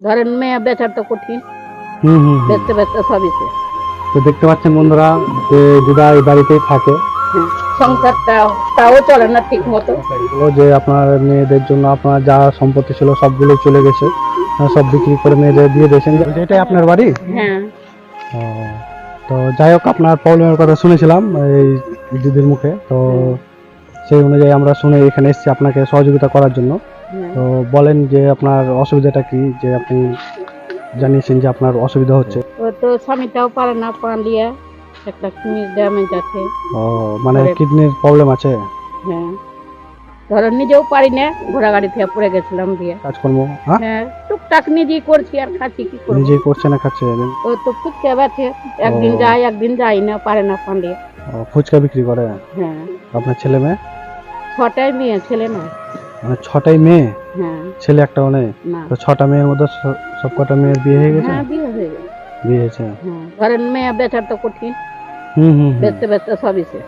ধরেন মেয়ে বেচার তো কঠিন, হুম হুম হুম। বেচতে বেচতে সবই শেষ। তো দেখতে পাচ্ছেন বন্ধুরা যে দিদা এই বাড়িতেই থাকে। হ্যাঁ, সংসারটা তাও চলে না ঠিক মতো। বললো যে আপনার মেয়েদের জন্য আপনার যা সম্পত্তি ছিল সবগুলো চলে গেছে, সব বিক্রি করে মেয়েদের দিয়ে দিয়েছেন। যেটাই আপনার বাড়ি। হ্যাঁ, ও, তো যাই হোক আপনার প্রবলেমের কথা শুনেছিলাম এই দিদির মুখে, তো সেই অনুযায়ী আমরা শুনে এখানে এসেছি আপনাকে সহযোগিতা করার জন্য। হ্যাঁ। তো বলেন যে আপনার অসুবিধাটা কি, যে আপনি জানিয়েছেন যে আপনার অসুবিধা হচ্ছে। ও তো স্বামীটাও পারে না পালিয়ে, একটা কিডনির ড্যামেজ আছে। ও, মানে ধরেন- কিডনির প্রবলেম আছে। হ্যাঁ, ধরেন নিজেও পারি না, ঘোড়া গাড়ি থেকে পড়ে গেছিলাম দিয়ে। কাজকর্ম হ্যাঁ হ্যাঁ, টুকটাক নিজেই করছি আর খাচ্ছি, কি করবো। নিজেই করছে না খাচ্ছে? ও তো ফুচকা বেচে, একদিন ও। যায় একদিন যাই না, পারে না পালিয়ে। ও, ফুচকা বিক্রি করে। হ্যাঁ, আপনার ছেলে মেয়ে? 6টাই মেয়ে, ছেলে না। মানে 6টাই মেয়ে, হ্যাঁ, ছেলে একটাও নেই? না। তো 6টা মেয়ের মধ্যে সব কটা মেয়ের বিয়ে হয়ে গেছে? হ্যাঁ, বিয়ে হয়ে গেছে। বিয়ে হয়েছে। হ্যাঁ, ধরেন মেয়ে বেচার তো কঠিন, হুম হুম হুম। বেচতে বেচতে সবই শেষ।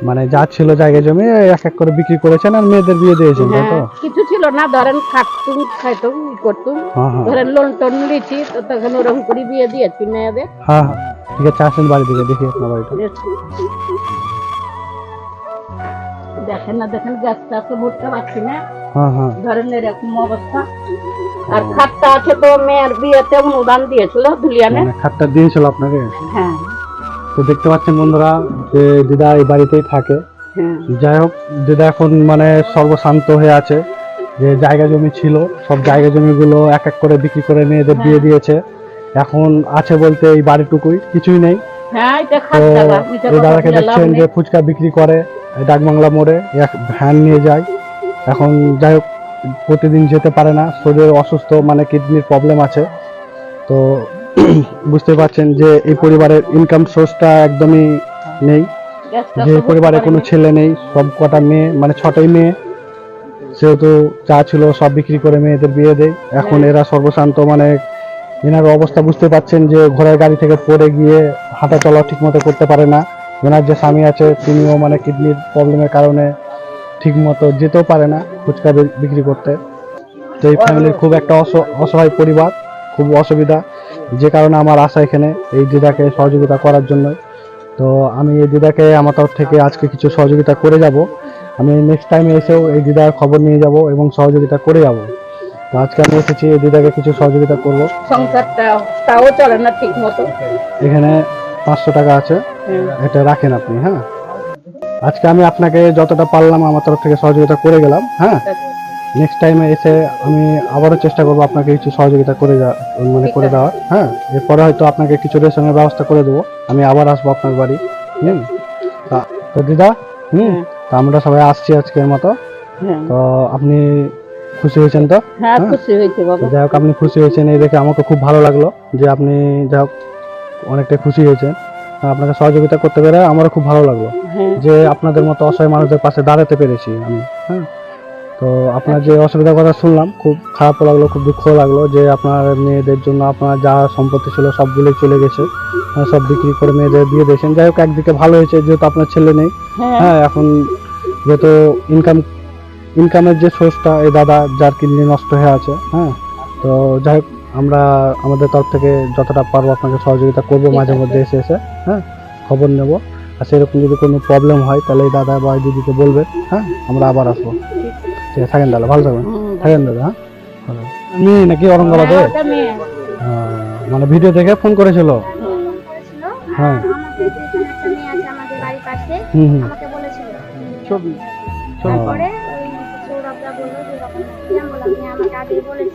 মানে যা ছিল জায়গা জমি এক এক করে বিক্রি করেছেন আর মেয়েদের বিয়ে দিয়েছেন, তাই তো? হ্যাঁ, কিছু ছিল না, ধরেন খাটতুম খাইতুম ই করতুম, হ্যাঁ হ্যাঁ ধরেন লোন টোন নিয়েছি, তো তখন ওরকম করে বিয়ে দিয়েছি মেয়েদের। হ্যাঁ হ্যাঁ। ঠিক আছে, আসেন বাড়ি থেকে দেখি আপনার বাড়িটা। দেখেন না, দেখেন গ্যাসটা তো ভরতে পারছি না, হ্যাঁ হ্যাঁ। ধরেন এরকম অবস্থা। আর খাটটা আছে তো মেয়ের বিয়েতে অনুদান দিয়েছিল ধুলিয়ানে। মানে খাটটা দিয়েছিল আপনাকে? হ্যাঁ, তো দেখতে পাচ্ছেন বন্ধুরা যে দিদা এই বাড়িতেই থাকে। হ্যাঁ, যাই হোক, দিদা এখন মানে সর্বশান্ত হয়ে আছে। যে জায়গা জমি ছিল সব জায়গা জমিগুলো এক এক করে বিক্রি করে মেয়েদের হ্যাঁ। দিয়ে দিয়েছে। এখন আছে বলতে এই বাড়িটুকুই, কিছুই নেই। হ্যাঁ, এটা তো খাট জায়গা, মিঠা এই কথা দাদাকে বলে লাভ দেখছেন যে নেই। ফুচকা বিক্রি করে এই ডাকবাংলা মোড়ে, এক ভ্যান নিয়ে যায়। এখন যাই হোক প্রতিদিন যেতে পারে না, শরীর অসুস্থ, মানে কিডনির প্রবলেম আছে। তো বুঝতে পারছেন যে এই পরিবারের ইনকাম সোর্সটা একদমই নেই। গ্যাসটা যে তো ভরতে পরিবারে কোনো পারিনি। ছেলে নেই, সব কটা মেয়ে, মানে 6টাই মেয়ে, সেহেতু যা ছিল সব বিক্রি করে মেয়েদের বিয়ে দেয়। এখন এরা সর্বশান্ত, মানে এনার অবস্থা বুঝতে পাচ্ছেন যে ঘোড়ার গাড়ি থেকে পড়ে গিয়ে হাঁটা চলা ঠিক মতো করতে পারে না। এনার যে স্বামী আছে তিনিও মানে কিডনির প্রবলেমের কারণে ঠিক মতো যেতেও পারে না ফুচকা বিক্রি করতে। তো এই ফ্যামিলির খুব একটা অসহায় পরিবার, খুব অসুবিধা, যে কারণে আমার আশা এখানে এই দিদাকে সহযোগিতা করার জন্য। তো আমি এই দিদাকে আমার তরফ থেকে আজকে কিছু সহযোগিতা করে যাব। আমি নেক্সট টাইমে এসেও এই দিদার খবর নিয়ে যাব এবং সহযোগিতা করে যাব। তো আজকে আমি এসেছি এই দিদাকে কিছু সহযোগিতা করব। সংসারটা তাও চলে না ঠিক মতো। এখানে 500 টাকা আছে, হ্যাঁ, এটা রাখেন আপনি। হ্যাঁ, আজকে আমি আপনাকে যতটা পারলাম আমার তরফ থেকে সহযোগিতা করে গেলাম। হ্যাঁ, নেক্সট টাইমে এসে আমি আবারও চেষ্টা করবো আপনাকে কিছু সহযোগিতা করে মানে করে দেওয়ার। হ্যাঁ, এরপরে হয়তো আপনাকে কিছু রেশনের ব্যবস্থা করে দেবো, আমি আবার আসবো আপনার বাড়ি। তো দিদা, হ্যাঁ, তো আমরা সবাই আসছি আজকের মতো। হ্যাঁ। তো আপনি খুশি হয়েছেন তো? হ্যাঁ, হ্যাঁ। খুশি হয়েছে বাবা। যাই হোক আপনি খুশি হয়েছেন এই দেখে আমাকে খুব ভালো লাগলো যে আপনি যাই হোক অনেকটাই খুশি হয়েছেন। আপনাকে সহযোগিতা করতে পেরে আমারও খুব ভালো লাগলো হ্যাঁ, যে আপনাদের মতো অসহায় মানুষদের পাশে দাঁড়াতে পেরেছি আমি। হ্যাঁ, তো আপনার যে অসুবিধার কথা শুনলাম খুব খারাপও লাগলো, খুব দুঃখও লাগলো যে আপনার মেয়েদের জন্য আপনার যা সম্পত্তি ছিল সবগুলোই চলে গেছে, সব বিক্রি করে মেয়েদের বিয়ে দিয়েছেন। যাই হোক একদিকে ভালো হয়েছে যেহেতু আপনার ছেলে নেই। হ্যাঁ, হ্যাঁ, এখন যেহেতু ইনকামের যে সোর্সটা এই দাদা যার কিডনি নষ্ট হয়ে আছে। হ্যাঁ, তো যাই হোক আমরা আমাদের তরফ থেকে যতটা পারবো আপনাকে সহযোগিতা করবো, ঠিক মাঝে আছে। মধ্যে এসে এসে। হ্যাঁ, খবর নেব। আর সেরকম যদি কোনো প্রবলেম হয় তাহলে এই দাদা বা এই দিদিকে বলবেন। হ্যাঁ, আমরা আবার আসবো। ঠিক আছে, থাকেন দাদা, ভালো থাকবেন। হুম, থাকেন দাদা। হ্যাঁ, ভালো। মেয়ে নাকি অরঙ্গাবাদে? হ্যাঁ, ওটা মেয়ে। মানে ভিডিও দেখে ফোন করেছিল। করেছিল আর হ্যাঁ। আমাদের এখানে একটা মেয়ে আছে আমাদের বাড়ির পাশে, হুম হুম। আমাকে বলেছিল। ছবি। তারপরে ওই সৌরভদা বললো যে এরকম নাকি, আমি বললাম হ্যাঁ আমাকে আগে বলেছিল।